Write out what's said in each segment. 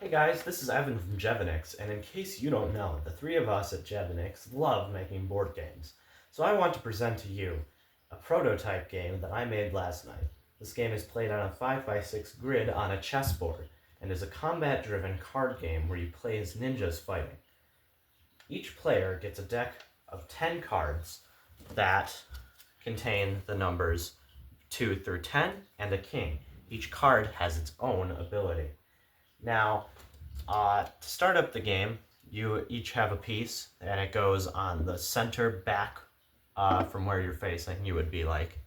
Hey guys, this is Evan from Jevinix, and in case you don't know, the three of us at Jevinix love making board games. So I want to present to you a prototype game that I made last night. This game is played on a 5x6 grid on a chessboard, and is a combat-driven card game where you play as ninjas fighting. Each player gets a deck of 10 cards that contain the numbers 2 through 10 and a king. Each card has its own ability. Now, to start up the game, you each have a piece, and it goes on the center back from where you're facing. You would be like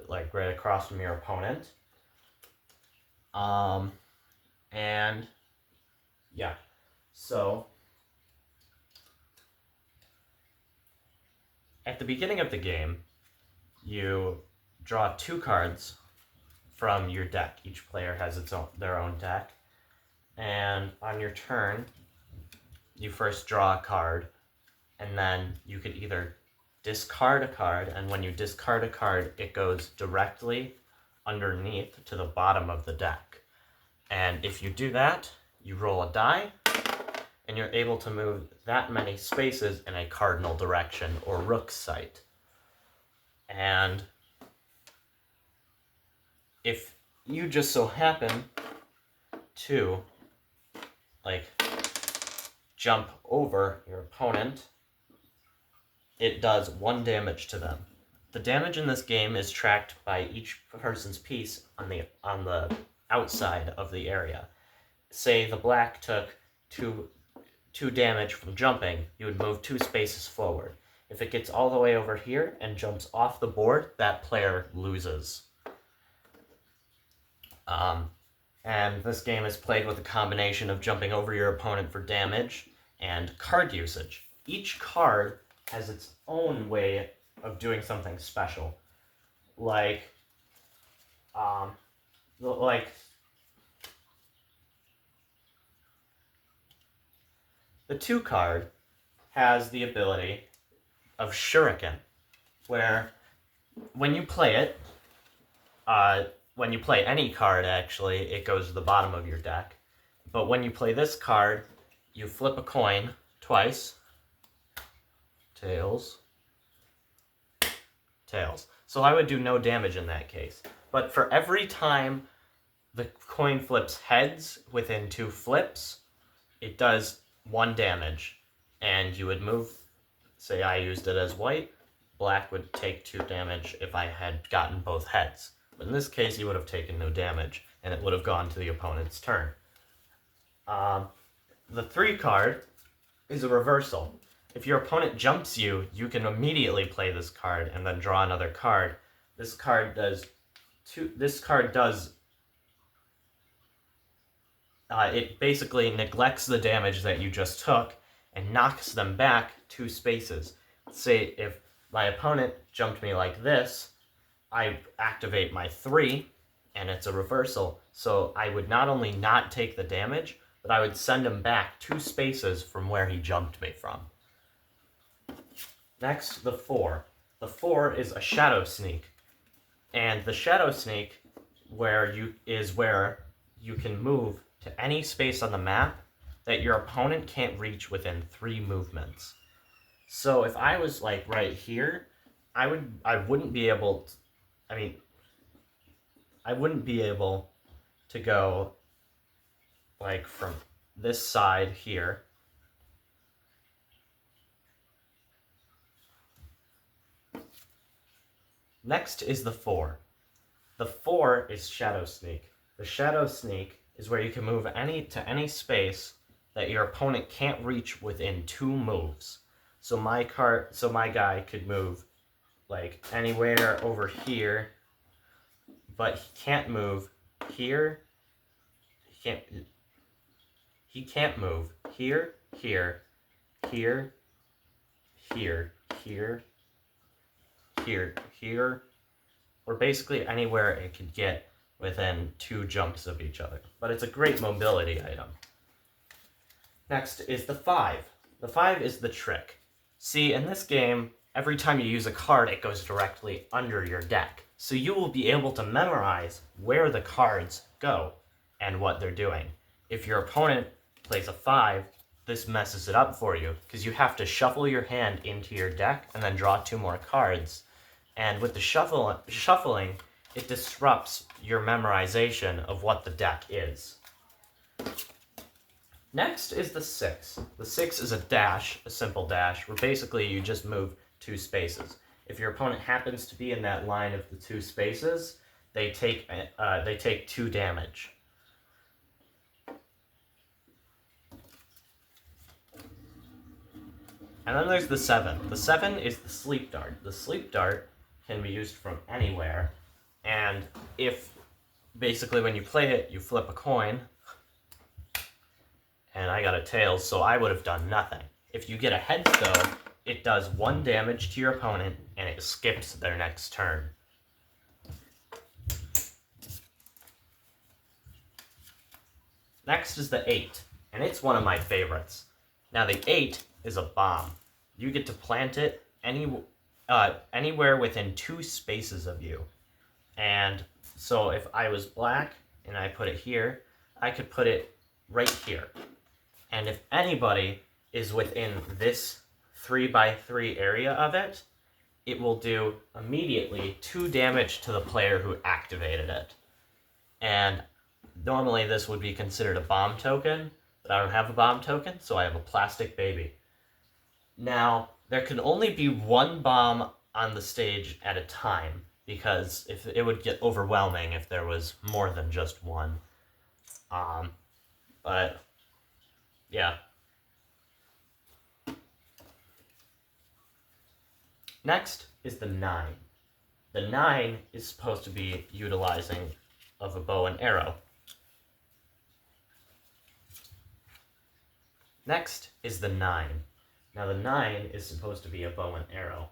right across from your opponent. And yeah, so at the beginning of the game, you draw 2 cards from your deck. Each player has their own deck. And on your turn, you first draw a card, and then you could either discard a card, and when you discard a card, it goes directly underneath to the bottom of the deck. And if you do that, you roll a die, and you're able to move that many spaces in a cardinal direction, or rook sight. And if you just so happen to jump over your opponent, it does 1 damage to them. The damage in this game is tracked by each person's piece on the outside of the area. Say the black took 2 damage from jumping, you would move 2 spaces forward. If it gets all the way over here and jumps off the board, that player loses. And this game is played with a combination of jumping over your opponent for damage and card usage. Each card has its own way of doing something special. The 2 card has the ability of Shuriken, where when you play it, when you play any card, actually, it goes to the bottom of your deck. But when you play this card, you flip a coin twice. Tails. Tails. So I would do no damage in that case. But for every time the coin flips heads within 2 flips, it does 1 damage. And you would move, say I used it as white, black would take 2 damage if I had gotten both heads. But in this case, you would have taken no damage, and it would have gone to the opponent's turn. The 3 card is a reversal. If your opponent jumps you, you can immediately play this card and then draw another card. This card does it basically neglects the damage that you just took and knocks them back 2 spaces. Say if my opponent jumped me like this, I activate my 3, and it's a reversal, so I would not only not take the damage, but I would send him back 2 spaces from where he jumped me from. Next, the 4. The 4 is a shadow sneak, and the shadow sneak where you can move to any space on the map that your opponent can't reach within 3 movements. So if I was right here, I wouldn't be able to go from this side here. Next is the 4. The 4 is Shadow Sneak. The Shadow Sneak is where you can move to any space that your opponent can't reach within 2 moves. So my guy could move anywhere over here, but he can't move here. He can't move here, here, here, here, here, here, or basically anywhere it could get within 2 jumps of each other. But it's a great mobility item. Next is the 5. The 5 is the trick. See, in this game, every time you use a card, it goes directly under your deck. So you will be able to memorize where the cards go and what they're doing. If your opponent plays a 5, this messes it up for you, because you have to shuffle your hand into your deck and then draw 2 more cards. And with the shuffling, it disrupts your memorization of what the deck is. Next is the 6. The 6 is a dash, a simple dash, where basically you just move 2 spaces. If your opponent happens to be in that line of the 2 spaces, they take 2 damage. And then there's the 7. The 7 is the sleep dart. The sleep dart can be used from anywhere, and if basically when you play it, you flip a coin, and I got a tails, so I would have done nothing. If you get a heads though, it does 1 damage to your opponent, and it skips their next turn. Next is the 8, and it's one of my favorites. Now the 8 is a bomb. You get to plant it anywhere within 2 spaces of you. And so if I was black and I put it here, I could put it right here. And if anybody is within this 3x3 area of it, it will do immediately 2 damage to the player who activated it. And normally this would be considered a bomb token, but I don't have a bomb token, so I have a plastic baby. Now, there can only be 1 bomb on the stage at a time, because if it would get overwhelming if there was more than just 1. But yeah. Next is the 9. The 9 is supposed to be utilizing of a bow and arrow. Next is the 9. Now the 9 is supposed to be a bow and arrow.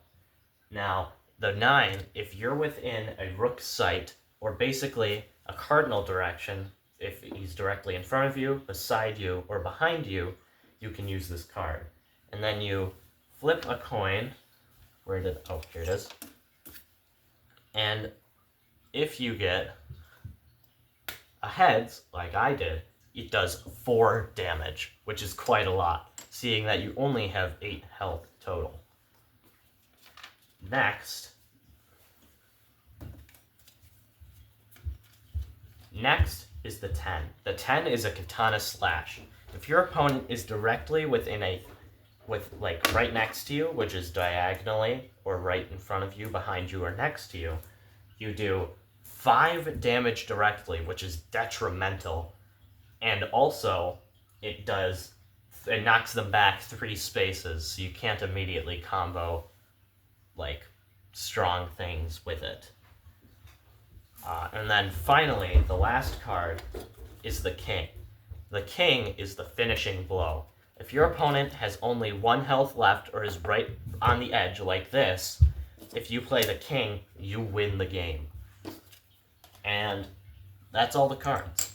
Now the 9, if you're within a rook's sight, or basically a cardinal direction, if he's directly in front of you, beside you, or behind you, you can use this card. And then you flip a coin. Here it is. And if you get a heads, like I did, it does 4 damage, which is quite a lot, seeing that you only have 8 health total. Next is the 10. The 10 is a katana slash. If your opponent is directly right next to you, which is diagonally, or right in front of you, behind you, or next to you, you do 5 damage directly, which is detrimental. And also, it knocks them back 3 spaces, so you can't immediately combo, strong things with it. And then finally, the last card is the king. The king is the finishing blow. If your opponent has only 1 health left or is right on the edge like this, if you play the king, you win the game. And that's all the cards.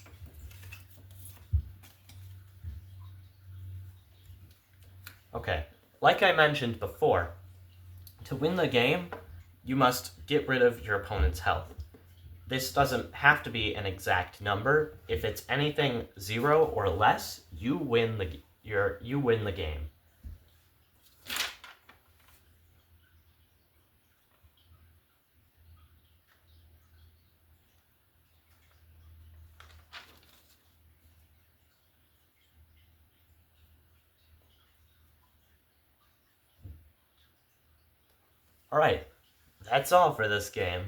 Okay, like I mentioned before, to win the game, you must get rid of your opponent's health. This doesn't have to be an exact number. If it's anything 0 or less, you win the game. Alright, that's all for this game.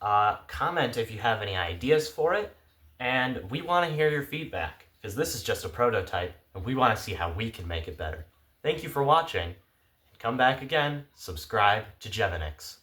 Comment if you have any ideas for it, and we want to hear your feedback, because this is just a prototype, and we want to see how we can make it better. Thank you for watching, and come back again, subscribe to Jevenix.